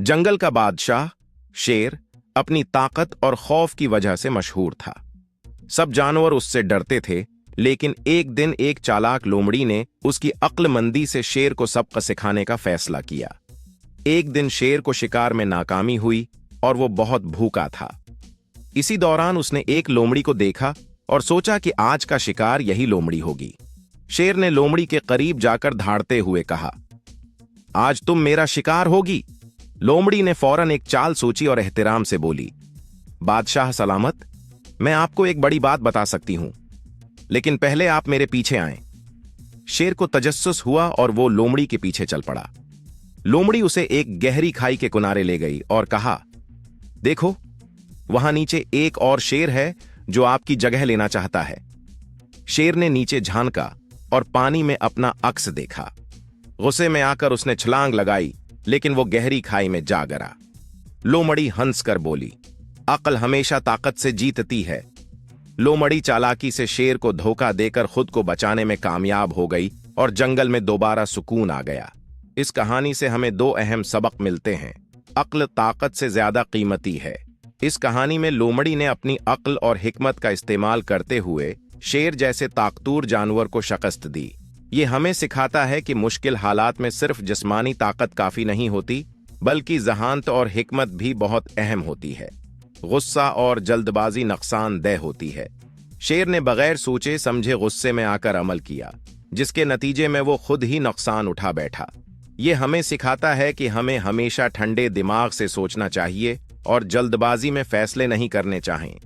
जंगल का बादशाह शेर अपनी ताकत और खौफ की वजह से मशहूर था। सब जानवर उससे डरते थे, लेकिन एक दिन एक चालाक लोमड़ी ने उसकी अक्लमंदी से शेर को सबक सिखाने का फैसला किया। एक दिन शेर को शिकार में नाकामी हुई और वो बहुत भूखा था। इसी दौरान उसने एक लोमड़ी को देखा और सोचा कि आज का शिकार यही लोमड़ी होगी। शेर ने लोमड़ी के करीब जाकर धाड़ते हुए कहा, आज तुम मेरा शिकार होगी। लोमड़ी ने फौरन एक चाल सोची और एहतराम से बोली, बादशाह सलामत, मैं आपको एक बड़ी बात बता सकती हूं, लेकिन पहले आप मेरे पीछे आएं। शेर को तजस्सुस हुआ और वो लोमड़ी के पीछे चल पड़ा। लोमड़ी उसे एक गहरी खाई के किनारे ले गई और कहा, देखो, वहां नीचे एक और शेर है जो आपकी जगह लेना चाहता है। शेर ने नीचे झांका और पानी में अपना अक्स देखा। गुस्से में आकर उसने छलांग लगाई, लेकिन वो गहरी खाई में जा गिरा। लोमड़ी हंसकर बोली, अक्ल हमेशा ताकत से जीतती है। लोमड़ी चालाकी से शेर को धोखा देकर खुद को बचाने में कामयाब हो गई और जंगल में दोबारा सुकून आ गया। इस कहानी से हमें दो अहम सबक मिलते हैं। अक्ल ताकत से ज्यादा कीमती है। इस कहानी में लोमड़ी ने अपनी अक्ल और हिकमत का इस्तेमाल करते हुए शेर जैसे ताकतूर जानवर को शिकस्त दी। ये हमें सिखाता है कि मुश्किल हालात में सिर्फ जिस्मानी ताकत काफी नहीं होती, बल्कि ज़हानत और हिकमत भी बहुत अहम होती है। गुस्सा और जल्दबाजी नुकसानदेह होती है। शेर ने बगैर सोचे समझे गुस्से में आकर अमल किया, जिसके नतीजे में वो खुद ही नुकसान उठा बैठा। ये हमें सिखाता है कि हमें हमेशा ठंडे दिमाग से सोचना चाहिए और जल्दबाजी में फैसले नहीं करने चाहिए।